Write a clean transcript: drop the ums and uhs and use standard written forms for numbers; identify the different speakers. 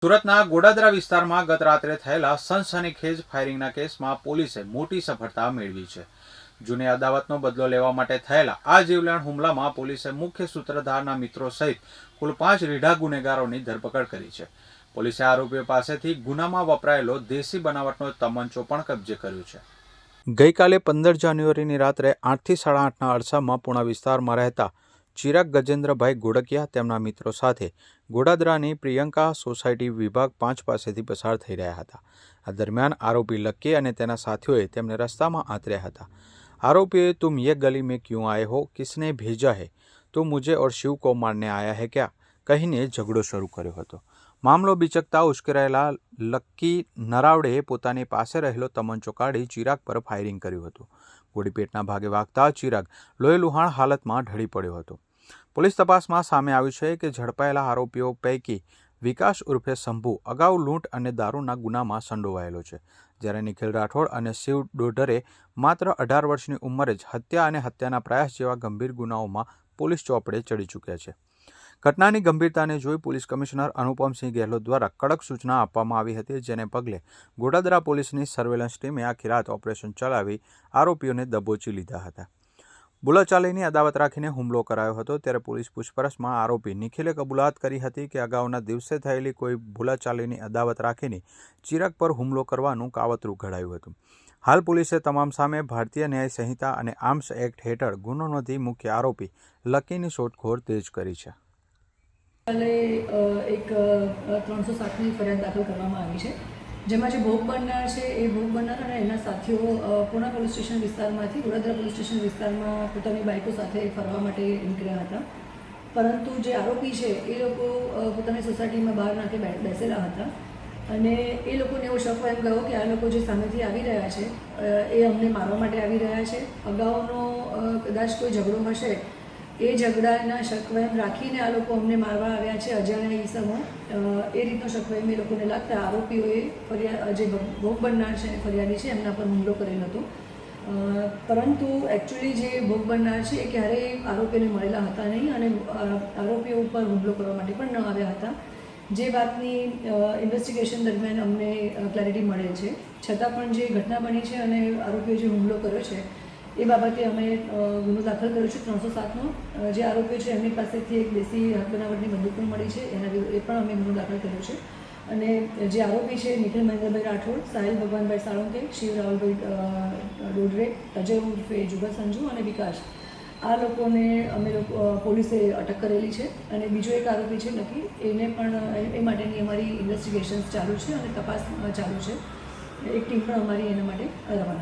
Speaker 1: સુરતના ગોડાદરા વિસ્તારમાં ગત રાત્રે થયેલા સનસનીખેજ ફાયરિંગના કેસમાં પોલીસે મોટી સફળતા મેળવી છે। જૂની અદાવતનો બદલો લેવા માટે થયેલા આ જીવલેણ હુમલામાં પોલીસે મુખ્ય સૂત્રધારના મિત્રો સહિત કુલ 5 રીઢા ગુનેગારોની ધરપકડ કરી છે। પોલીસે આરોપીઓ પાસેથી ગુનામાં વપરાયેલો દેશી બનાવટનો તમંચો પણ કબજે કર્યો છે। ગઈકાલે 15 જાન્યુઆરીની રાત્રે 8 થી 8:30ના અરસામાં પૂણા વિસ્તારમાં રહેતા ચિરાગ ગજેન્દ્રભાઈ ગોડકિયા તેમના મિત્રો સાથે ગોડાદરાની પ્રિયંકા સોસાયટી વિભાગ 5 પાસેથી પસાર થઈ રહ્યા હતા। આ દરમિયાન આરોપી લક્કી અને તેના સાથીઓએ તેમને રસ્તામાં આંતર્યા હતા। આરોપીઓએ तुम ये गली में क्यों आए हो, किसने भेजा है, तुम मुझे और शिव को मारने आया है क्या कहीने झगड़ो શરૂ કર્યો હતો। મામલો બિચકતા ઉશ્કેરાયેલા લક્કી નરાવડેએ પોતાની પાસે રહેલો તમંચો કાઢી ચિરાગ પર ફાયરિંગ કર્યું હતું। ગોળી પેટના ભાગે વાગતા ચિરાગ લોહીલુહાણ હાલતમાં ઢળી પડ્યો હતો। પોલીસ તપાસમાં સામે આવ્યું છે કે ઝડપાયેલા આરોપીઓ પૈકી વિકાસ ઉર્ફે શંભુ અગાઉ લૂંટ અને દારૂના ગુનામાં સંડોવાયેલો છે, જ્યારે નિખિલ રાઠોડ અને શિવ ડોઢરે માત્ર 18 વર્ષની ઉંમરે જ હત્યા અને હત્યાના પ્રયાસ જેવા ગંભીર ગુનાઓમાં પોલીસ ચોપડે ચડી ચૂક્યા છે। ઘટનાની ગંભીરતાને જોઈ પોલીસ કમિશનર અનુપમસિંહ ગેહલોત દ્વારા કડક સૂચના આપવામાં આવી હતી, જેને પગલે ગોડાદરા પોલીસની સર્વેલન્સ ટીમે આખી રાત ઓપરેશન ચલાવી આરોપીઓને દબોચી લીધા હતા। બોલાચાલીની અદાવત રાખીને હુમલો કરાયો હતો, ત્યારે પોલીસ પૂછપરછમાં આરોપી નિખિલે કબૂલાત કરી હતી કે અગાઉના દિવસે થયેલી કોઈ બોલાચાલીની અદાવત રાખીને ચિરાગ પર હુમલો કરવાનું કાવતરું ઘડાયું હતું। હાલ પોલીસે તમામ સામે ભારતીય ન્યાય સંહિતા અને આર્મ્સ એક્ટ હેઠળ ગુનો નોંધી મુખ્ય આરોપી લકીની શોધખોળ તેજ કરી છે।
Speaker 2: એક 307ની ફરિયાદ દાખલ કરવામાં આવી છે, જેમાં જે ભોગ બનનાર છે એ ભોગ બનનાર અને એના સાથીઓ પૂણા પોલીસ સ્ટેશન વિસ્તારમાંથી ગોડાદરા પોલીસ સ્ટેશન વિસ્તારમાં પોતાની બાઇકો સાથે ફરવા માટે નીકળ્યા હતા, પરંતુ જે આરોપી છે એ લોકો પોતાની સોસાયટીમાં બહાર નાખે બેસેલા હતા અને એ લોકોને એવો શક એમ ગયો કે આ લોકો જે સામેથી આવી રહ્યા છે એ અમને મારવા માટે આવી રહ્યા છે। અગાઉનો કદાચ કોઈ ઝઘડો હશે, એ ઝઘડાના શકવેમ રાખીને આ લોકો અમને મારવા આવ્યા છે, અજાણ્યા ઈસમો, એ રીતનો શકવેમ એ લોકોને લાગતા આરોપીઓએ જે ભોગ બનનાર છે ફરિયાદી છે એમના પર હુમલો કરેલો હતો। પરંતુ એકચ્યુઅલી જે ભોગ બનનાર છે એ ક્યારેય આરોપીઓને મળેલા હતા નહીં અને આરોપીઓ ઉપર હુમલો કરવા માટે પણ ન આવ્યા હતા, જે વાતની ઇન્વેસ્ટિગેશન દરમિયાન અમને ક્લેરિટી મળે છે। છતાં પણ જે ઘટના બની છે અને આરોપીઓ જે હુમલો કર્યો છે એ બાબતે અમે ગુનો દાખલ કર્યો છે 307નો। જે આરોપીઓ છે એમની પાસેથી એક દેશી હાથ બનાવટની બંદૂક પણ મળી છે, એના એ પણ અમે ગુનો દાખલ કર્યો છે। અને જે આરોપી છે નિખિલ મહેન્દ્રભાઈ રાઠોડ, સાહિલ ભગવાનભાઈ સાળુંકે, શિવ રાહુલભાઈ ડોડરે, અજય ઉર્ફે જુગા સંજુ અને વિકાસ, આ લોકોને અમે પોલીસે અટક કરેલી છે। અને બીજો એક આરોપી છે લકી, એને પણ એ માટેની અમારી ઇન્વેસ્ટિગેશન્સ ચાલુ છે અને તપાસ ચાલુ છે। એક ટીમ પણ અમારી એના માટે રવાના